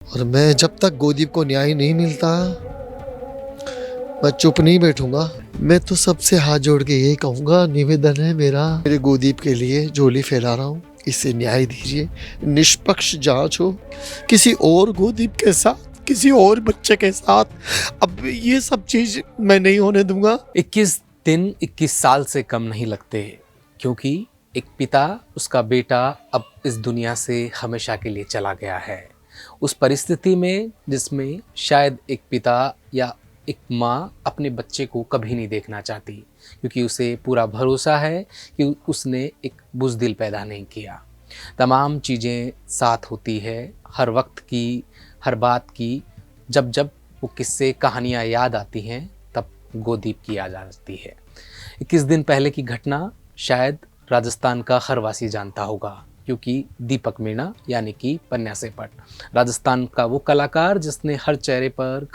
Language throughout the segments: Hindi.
और मैं जब तक गोदीप को न्याय नहीं मिलता, मैं चुप नहीं बैठूंगा। मैं तो सबसे हाथ जोड़ के यही कहूँगा, निवेदन है मेरा, मेरे गोदीप के लिए झोली फैला रहा हूँ, इसे न्याय दीजिए, निष्पक्ष जांच हो, किसी और गोदीप के साथ, किसी और बच्चे के साथ अब ये सब चीज मैं नहीं होने दूंगा। 21 दिन 21 साल से कम नहीं लगते, क्योंकि एक पिता, उसका बेटा अब इस दुनिया से हमेशा के लिए चला गया है। उस परिस्थिति में जिसमें शायद एक पिता या एक माँ अपने बच्चे को कभी नहीं देखना चाहती, क्योंकि उसे पूरा भरोसा है कि उसने एक बुज़दिल पैदा नहीं किया। तमाम चीज़ें साथ होती है, हर वक्त की, हर बात की। जब जब वो किस्से कहानियाँ याद आती हैं, तब गोदीप की याद आती है। 21 दिन पहले की घटना शायद राजस्थान का हर वासी जानता होगा, क्योंकि दीपक मीणा यानी कि पन्या सेपट, राजस्थान का वो कलाकार जिसने हर चेहरे पर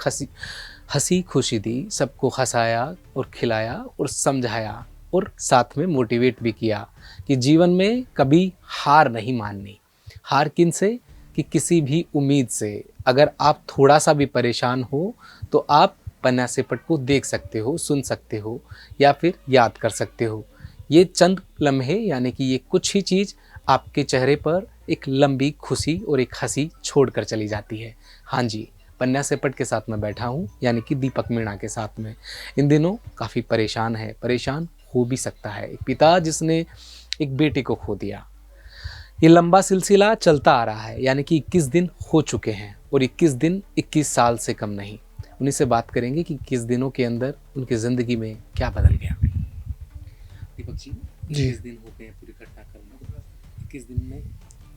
हंसी खुशी दी, सबको हंसाया और खिलाया और समझाया और साथ में मोटिवेट भी किया कि जीवन में कभी हार नहीं माननी। हार किन से? कि किसी भी उम्मीद से। अगर आप थोड़ा सा भी परेशान हो तो आप पन्या सेपट को देख सकते हो, सुन सकते हो या फिर याद कर सकते हो। ये चंद लम्हे यानी कि ये कुछ ही चीज़ आपके चेहरे पर एक लंबी खुशी और एक हंसी छोड़ कर चली जाती है। हाँ जी, पन्या सेपट के साथ मैं बैठा हूँ, यानी कि दीपक मीणा के साथ में। इन दिनों काफ़ी परेशान है, परेशान हो भी सकता है। एक पिता जिसने एक बेटे को खो दिया। ये लंबा सिलसिला चलता आ रहा है, यानी कि 21 दिन हो चुके हैं और 21 दिन 21 साल से कम नहीं। उन्हीं से बात करेंगे कि 21 दिनों के अंदर उनकी ज़िंदगी में क्या बदल गया। दीपक जी, 21 दिन हो गए पूरी घटनाक्रम में, 21 दिन में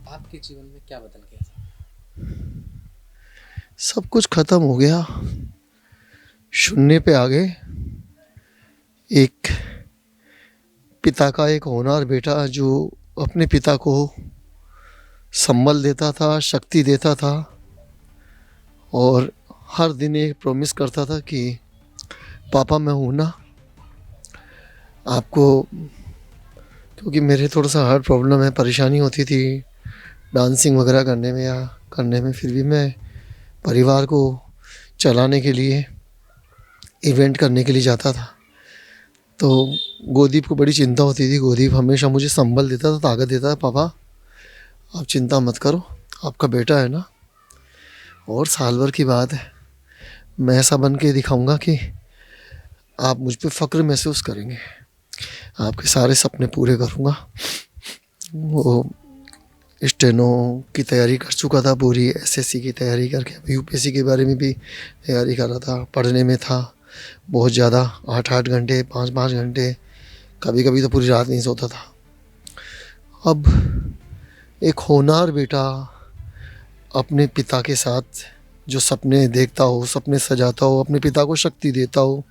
आपके जीवन में क्या बदल गया? सब कुछ खत्म हो गया, शून्य पे आ गए। एक पिता का एक होनहार बेटा जो अपने पिता को संबल देता था, शक्ति देता था और हर दिन एक प्रॉमिस करता था कि पापा मैं हूँ ना आपको, क्योंकि मेरे थोड़ा सा हार्ट प्रॉब्लम है, परेशानी होती थी डांसिंग वगैरह करने में या करने में, फिर भी मैं परिवार को चलाने के लिए, इवेंट करने के लिए जाता था। तो गोदीप को बड़ी चिंता होती थी। गोदीप हमेशा मुझे संबल देता था, ताकत देता था, पापा आप चिंता मत करो, आपका बेटा है ना। और साल भर की बात है, मैं ऐसा बन के दिखाऊंगा कि आप मुझ पे फ़ख्र महसूस करेंगे, आपके सारे सपने पूरे करूंगा। वो स्टेनो की तैयारी कर चुका था पूरी, एसएससी की तैयारी करके, अभी यूपीएससी के बारे में भी तैयारी कर रहा था, पढ़ने में था बहुत ज़्यादा, 8-8 घंटे, 5-5 घंटे, कभी कभी तो पूरी रात नहीं सोता था। अब एक होनहार बेटा अपने पिता के साथ जो सपने देखता हो, सपने सजाता हो, अपने पिता को शक्ति देता हो,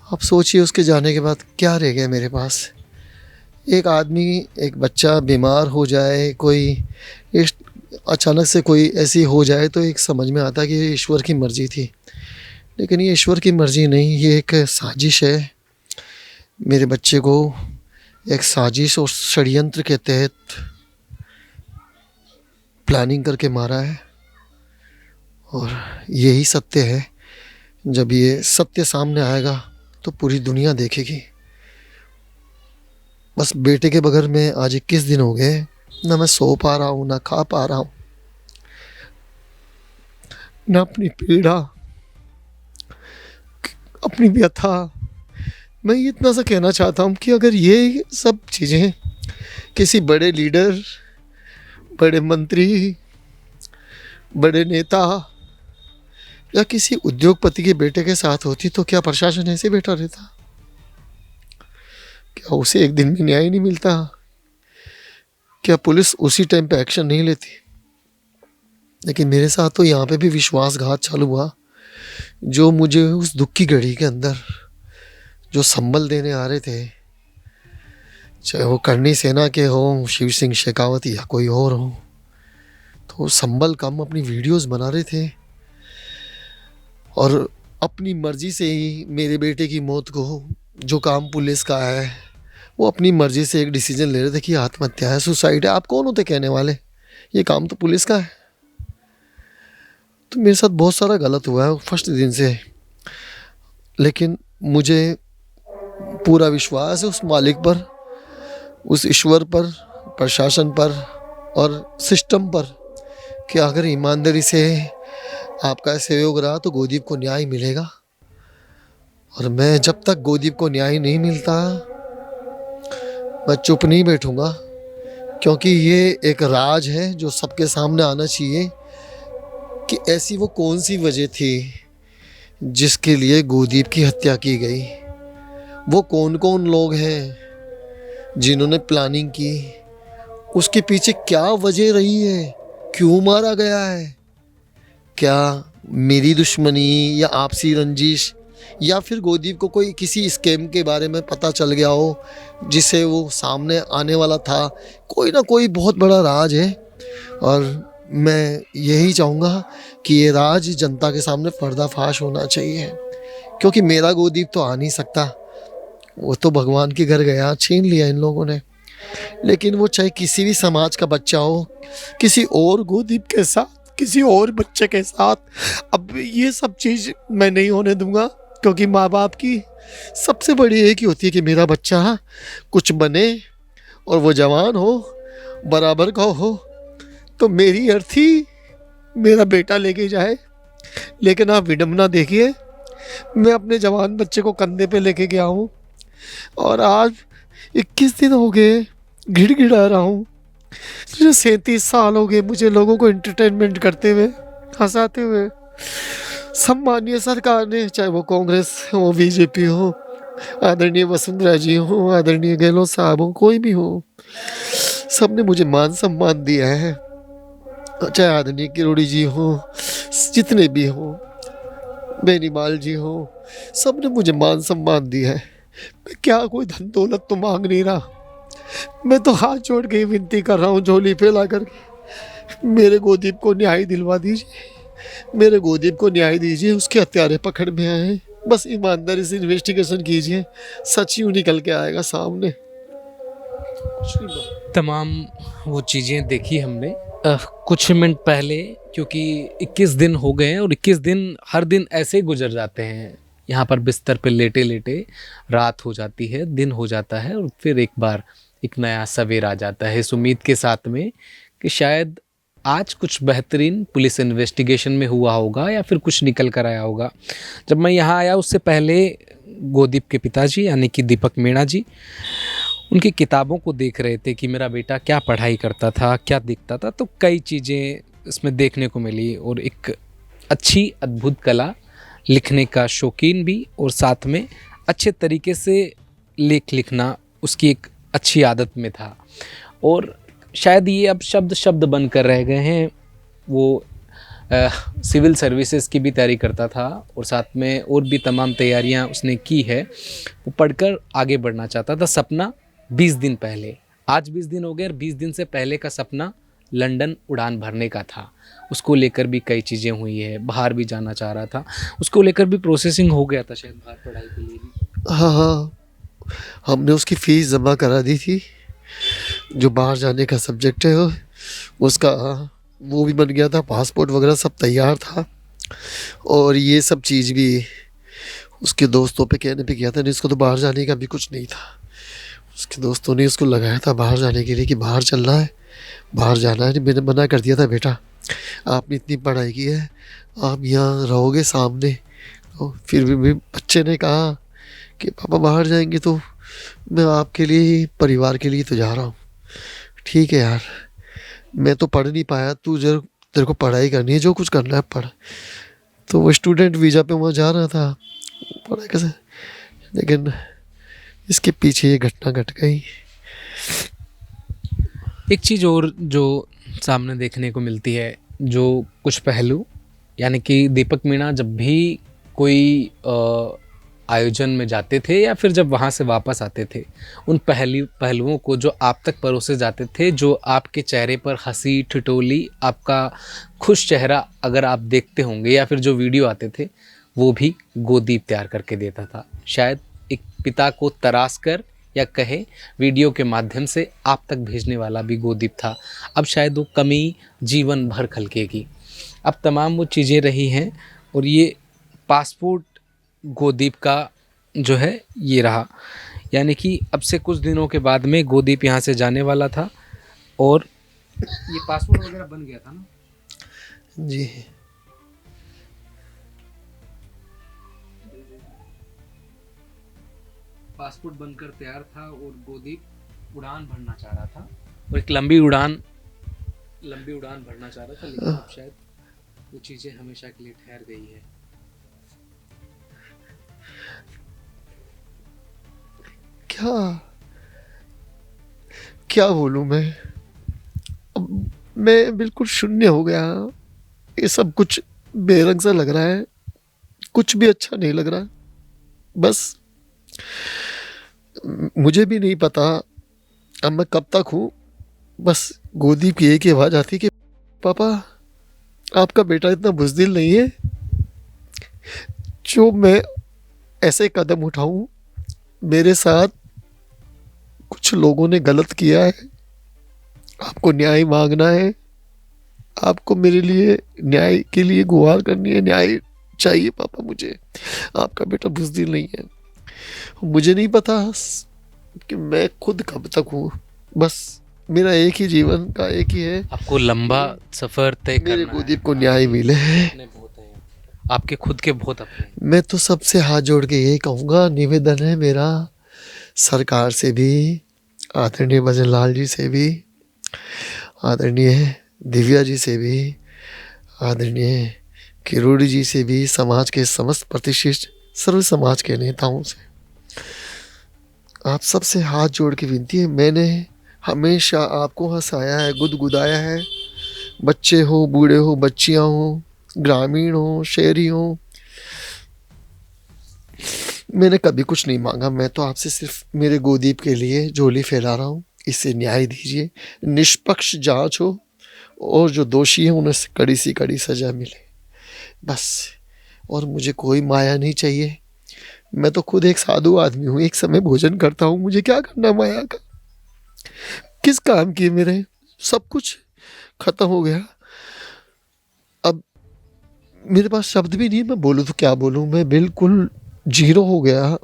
अब सोचिए उसके जाने के बाद क्या रह गया मेरे पास। एक आदमी, एक बच्चा बीमार हो जाए, कोई अचानक से कोई ऐसी हो जाए तो एक समझ में आता है कि ये ईश्वर की मर्ज़ी थी, लेकिन ये ईश्वर की मर्ज़ी नहीं, ये एक साजिश है। मेरे बच्चे को एक साजिश और षड्यंत्र के तहत प्लानिंग करके मारा है और यही सत्य है। जब ये सत्य सामने आएगा तो पूरी दुनिया देखेगी। बस बेटे के बगैर में आज 21 दिन हो गए, ना मैं सो पा रहा हूँ, ना खा पा रहा हूँ, ना अपनी पीड़ा, अपनी व्यथा। मैं इतना सा कहना चाहता हूँ कि अगर ये सब चीज़ें किसी बड़े लीडर, बड़े मंत्री, बड़े नेता या किसी उद्योगपति के बेटे के साथ होती तो क्या प्रशासन ऐसे बैठा रहता? क्या उसे एक दिन भी न्याय नहीं मिलता? क्या पुलिस उसी टाइम पे एक्शन नहीं लेती? लेकिन मेरे साथ तो यहाँ पे भी विश्वासघात चालू हुआ। जो मुझे उस दुख की घड़ी के अंदर जो संबल देने आ रहे थे, चाहे वो करनी सेना के हों, शिव सिंह शेखावत या कोई और हो, तो संबल कम अपनी वीडियोस बना रहे थे और अपनी मर्जी से ही मेरे बेटे की मौत को, जो काम पुलिस का है, वो अपनी मर्जी से एक डिसीजन ले रहे थे कि आत्महत्या है, सुसाइड है। आप कौन होते कहने वाले? ये काम तो पुलिस का है। तो मेरे साथ बहुत सारा गलत हुआ है फर्स्ट दिन से, लेकिन मुझे पूरा विश्वास है उस मालिक पर, उस ईश्वर पर, प्रशासन पर और सिस्टम पर कि अगर ईमानदारी से आपका सहयोग रहा तो गोदीप को न्याय मिलेगा। और मैं जब तक गोदीप को न्याय नहीं मिलता मैं चुप नहीं बैठूंगा, क्योंकि ये एक राज है जो सबके सामने आना चाहिए कि ऐसी वो कौन सी वजह थी जिसके लिए गोदीप की हत्या की गई। वो कौन कौन लोग हैं जिन्होंने प्लानिंग की, उसके पीछे क्या वजह रही है, क्यों मारा गया है। क्या मेरी दुश्मनी या आपसी रंजिश, या फिर गोदीप को कोई किसी स्कैम के बारे में पता चल गया हो जिसे वो सामने आने वाला था। कोई ना कोई बहुत बड़ा राज है और मैं यही चाहूँगा कि ये राज जनता के सामने पर्दाफाश होना चाहिए, क्योंकि मेरा गोदीप तो आ नहीं सकता, वो तो भगवान के घर गया, छीन लिया इन लोगों ने। लेकिन वो चाहे किसी भी समाज का बच्चा हो, किसी और गोदीप के साथ, किसी और बच्चे के साथ, अब ये सब चीज़ मैं नहीं होने दूंगा, क्योंकि माँ बाप की सबसे बड़ी एक ही होती है कि मेरा बच्चा कुछ बने और वो जवान हो, बराबर का हो। तो मेरी अर्थी मेरा बेटा लेके जाए, लेकिन आप विडम्बना देखिए, मैं अपने जवान बच्चे को कंधे पे लेके गया हूँ और आज 21 दिन हो गए गिड़गिड़ा रहा हूँ। मुझे 37 साल हो गए मुझे लोगों को एंटरटेनमेंट करते हुए, हंसाते हुए। सम्मानीय सरकार ने, चाहे वो कांग्रेस हो, बीजेपी हो, आदरणीय वसुंधरा जी हो, आदरणीय गहलोत साहब हो, कोई भी हो, सबने मुझे मान सम्मान दिया है। चाहे आदरणीय किरोड़ी जी हो, जितने भी हो, बेनीवाल जी हो, सबने मुझे मान सम्मान दिया है। मैं क्या कोई धन दौलत तो मांग नहीं रहा, मैं तो हाथ जोड़ के विनती कर रहा हूँ झोली फैला करके, मेरे गोदीप को न्याय दिलवा दीजिए, मेरे गोदीप को न्याय दीजिए। उसके हत्यारे पकड़ में आए, बस ईमानदारी से इन्वेस्टिगेशन कीजिए, सच यूँ निकल के आएगा सामने। तमाम वो चीज़ें देखी हमने कुछ मिनट पहले, क्योंकि 21 दिन हो गए हैं और 21 दिन हर दिन ऐसे ही गुजर जाते हैं। यहाँ पर बिस्तर पे लेटे लेटे रात हो जाती है, दिन हो जाता है और फिर एक बार एक नया सवेरा आ जाता है इस उम्मीद के साथ में कि शायद आज कुछ बेहतरीन पुलिस इन्वेस्टिगेशन में हुआ होगा या फिर कुछ निकल कर आया होगा। जब मैं यहाँ आया उससे पहले गोदीप के पिताजी यानी कि दीपक मीणा जी उनकी किताबों को देख रहे थे कि मेरा बेटा क्या पढ़ाई करता था, क्या दिखता था। तो कई चीज़ें इसमें देखने को मिली और एक अच्छी अद्भुत कला, लिखने का शौकीन भी और साथ में अच्छे तरीके से लेख लिखना उसकी एक अच्छी आदत में था। और शायद ये अब शब्द शब्द बन कर रह गए हैं। वो सिविल सर्विसेज की भी तैयारी करता था और साथ में और भी तमाम तैयारियां उसने की है। वो पढ़कर आगे बढ़ना चाहता था। सपना 20 दिन पहले, आज 20 दिन हो गए और 20 दिन से पहले का सपना लंदन उड़ान भरने का था। उसको लेकर भी कई चीज़ें हुई है, बाहर भी जाना चाह रहा था, उसको लेकर भी प्रोसेसिंग हो गया था शायद बाहर पढ़ाई के लिए भी। हाँ, हमने उसकी फ़ीस जमा करा दी थी, जो बाहर जाने का सब्जेक्ट है उसका वो भी बन गया था, पासपोर्ट वगैरह सब तैयार था। और ये सब चीज़ भी उसके दोस्तों पे कहने पे किया था, नहीं इसको तो बाहर जाने का भी कुछ नहीं था। उसके दोस्तों ने उसको लगाया था बाहर जाने के लिए कि बाहर चलना है, बाहर जाना है। मैंने मना कर दिया था, बेटा आपने इतनी पढ़ाई की है, आप यहाँ रहोगे सामने। तो फिर भी बच्चे ने कहा कि पापा बाहर जाएंगे तो मैं आपके लिए, परिवार के लिए तो जा रहा हूँ। ठीक है यार, मैं तो पढ़ नहीं पाया, तू जब तेरे को पढ़ाई करनी है, जो कुछ करना है पढ़। तो वो स्टूडेंट वीज़ा पे वहाँ जा रहा था, पढ़ाई कैसे। लेकिन इसके पीछे ये घटना घट गई। एक चीज़ और जो सामने देखने को मिलती है, जो कुछ पहलू, यानी कि दीपक मीणा जब भी कोई आयोजन में जाते थे या फिर जब वहाँ से वापस आते थे, उन पहलुओं को जो आप तक परोसे जाते थे, जो आपके चेहरे पर हंसी ठिठोली, आपका खुश चेहरा अगर आप देखते होंगे या फिर जो वीडियो आते थे, वो भी गोदीप तैयार करके देता था। शायद एक पिता को तराश कर या कहे वीडियो के माध्यम से आप तक भेजने वाला भी गोदीप था। अब शायद वो कमी जीवन भर खलकेगी। अब तमाम वो चीज़ें रही हैं और ये पासपोर्ट गोदीप का जो है ये रहा। यानी कि अब से कुछ दिनों के बाद में गोदीप यहाँ से जाने वाला था और ये पासपोर्ट वगैरह बन गया था ना। जी पासपोर्ट बनकर तैयार था और गोदीप उड़ान भरना चाह रहा था और एक लंबी उड़ान भरना चाह रहा था, लेकिन अब शायद वो चीज़ें हमेशा के लिए ठहर गई है। क्या क्या बोलूं मैं, अब मैं बिल्कुल शून्य हो गया। ये सब कुछ बेरंग सा लग रहा है, कुछ भी अच्छा नहीं लग रहा। बस मुझे भी नहीं पता अब मैं कब तक हूँ। बस गोदीप की एक ही आवाज आती कि पापा आपका बेटा इतना बुज़दिल नहीं है जो मैं ऐसे कदम उठाऊं। मेरे साथ कुछ लोगों ने गलत किया है, आपको न्याय मांगना है, आपको मेरे लिए न्याय के लिए गुहार करनी है। न्याय चाहिए पापा मुझे, आपका बेटा बुज़दिल नहीं है। मुझे नहीं पता कि मैं खुद कब तक हूँ। बस मेरा एक ही जीवन का एक ही है, आपको लंबा सफर तय मेरे करना गोदीप है। को न्याय मिले। अपने बहुत हैं, आपके खुद के बहुत अपने हैं। मैं तो सबसे हाथ जोड़ के यही कहूँगा, निवेदन है मेरा सरकार से भी, आदरणीय भजन लाल जी से भी, आदरणीय दिव्या जी से भी, आदरणीय किरोड़ी जी से भी, समाज के समस्त प्रतिष्ठित सर्व समाज के नेताओं से आप सबसे हाथ जोड़ के विनती है। मैंने हमेशा आपको हंसाया है, गुदगुदाया है, बच्चे हो, बूढ़े हो, बच्चियां हो, ग्रामीण हो, शहरी हो, मैंने कभी कुछ नहीं मांगा। मैं तो आपसे सिर्फ मेरे गोदीप के लिए झोली फैला रहा हूँ। इससे न्याय दीजिए, निष्पक्ष जांच हो और जो दोषी हैं उन्हें कड़ी सी कड़ी सजा मिले, बस। और मुझे कोई माया नहीं चाहिए। मैं तो खुद एक साधु आदमी हूँ, एक समय भोजन करता हूँ, मुझे क्या करना माया का। किस काम की मेरे, सब कुछ खत्म हो गया। अब मेरे पास शब्द भी नहीं, मैं बोलूँ तो क्या बोलूँ। मैं बिल्कुल जीरो हो गया।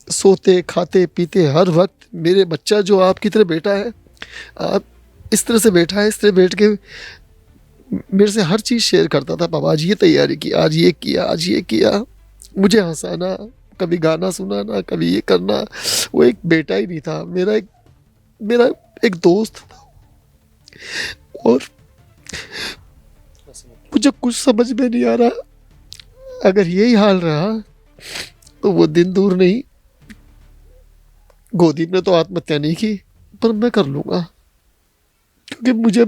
सोते खाते पीते हर वक्त मेरे बच्चा जो आपकी तरह बेटा है, आप इस तरह से बैठा है, इस तरह बैठ के मेरे से हर चीज़ शेयर करता था। पापा आज ये तैयारी की, आज ये किया, आज ये किया, मुझे हंसाना, कभी गाना सुनाना, कभी ये करना। वो एक बेटा ही नहीं था, मेरा एक दोस्त था। और मुझे कुछ समझ में नहीं आ रहा, अगर यही हाल रहा तो वो दिन दूर नहीं। गोदीप ने तो आत्महत्या नहीं की, पर मैं कर लूंगा, क्योंकि मुझे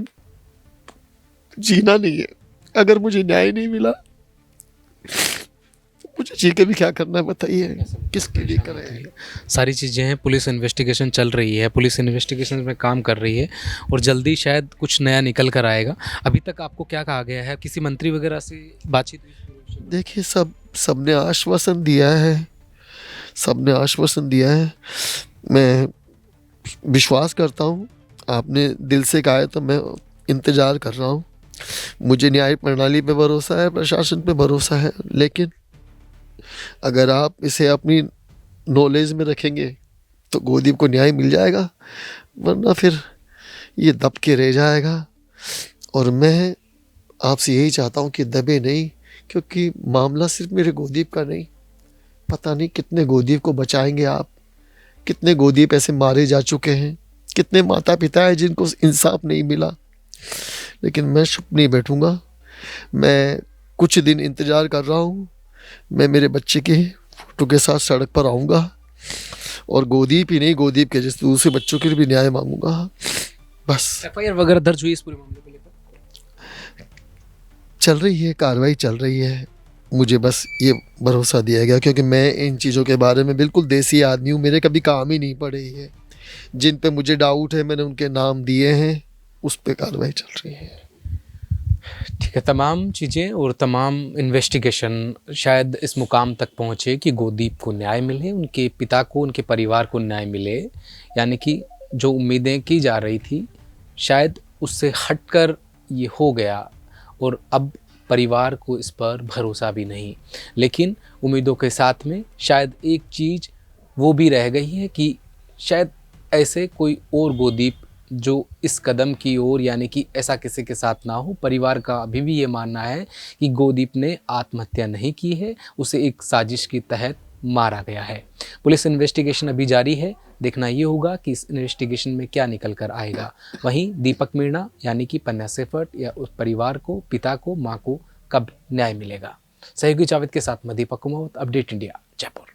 जीना नहीं है। अगर मुझे न्याय नहीं मिला तो मुझे जी के भी क्या करना है बताइए, किसके लिए करें। सारी चीज़ें हैं, पुलिस इन्वेस्टिगेशन चल रही है, पुलिस इन्वेस्टिगेशन में काम कर रही है और जल्दी शायद कुछ नया निकल कर आएगा। अभी तक आपको क्या कहा गया है, किसी मंत्री वगैरह से बातचीत हुई? देखिए सबने आश्वासन दिया है, सबने आश्वासन दिया है। मैं विश्वास करता हूँ, आपने दिल से कहा है तो मैं इंतज़ार कर रहा हूँ। मुझे न्याय प्रणाली पे भरोसा है, प्रशासन पे भरोसा है, लेकिन अगर आप इसे अपनी नॉलेज में रखेंगे तो गोदीप को न्याय मिल जाएगा, वरना फिर ये दब के रह जाएगा। और मैं आपसे यही चाहता हूँ कि दबे नहीं, क्योंकि मामला सिर्फ मेरे गोदीप का नहीं, पता नहीं कितने गोदीप को बचाएंगे आप। कितने गोदीप ऐसे मारे जा चुके हैं, कितने माता पिता हैं जिनको इंसाफ नहीं मिला। लेकिन मैं चुप नहीं बैठूंगा, मैं कुछ दिन इंतज़ार कर रहा हूँ। मैं मेरे बच्चे के फोटो के साथ सड़क पर आऊँगा और गोदीप ही नहीं, गोदीप के जैसे दूसरे बच्चों के लिए भी न्याय मांगूंगा, बस। एफआईआर वगैरह दर्ज हुई इस पूरे मामले को लेकर? चल रही है, कार्रवाई चल रही है। मुझे बस ये भरोसा दिया गया, क्योंकि मैं इन चीज़ों के बारे में बिल्कुल देसी आदमी हूँ, मेरे कभी काम ही नहीं पड़े है। जिन पे मुझे डाउट है मैंने उनके नाम दिए हैं, उस पे कार्रवाई चल रही है। ठीक है, तमाम चीज़ें और तमाम इन्वेस्टिगेशन शायद इस मुकाम तक पहुँचे कि गोदीप को न्याय मिले, उनके पिता को, उनके परिवार को न्याय मिले। यानी कि जो उम्मीदें की जा रही थी शायद उससे हटकर ये हो गया और अब परिवार को इस पर भरोसा भी नहीं। लेकिन उम्मीदों के साथ में शायद एक चीज़ वो भी रह गई है कि शायद ऐसे कोई और गोदीप जो इस कदम की ओर, यानी कि ऐसा किसी के साथ ना हो। परिवार का अभी भी ये मानना है कि गोदीप ने आत्महत्या नहीं की है, उसे एक साजिश के तहत मारा गया है। पुलिस इन्वेस्टिगेशन अभी जारी है, देखना ये होगा कि इस इन्वेस्टिगेशन में क्या निकल कर आएगा। वहीं दीपक मीणा यानी कि पन्ना सेफर्ट या उस परिवार को, पिता को, मां को कब न्याय मिलेगा। सहयोगी जावेद के साथ मैं दीपक कुमावत, अपडेट इंडिया, जयपुर।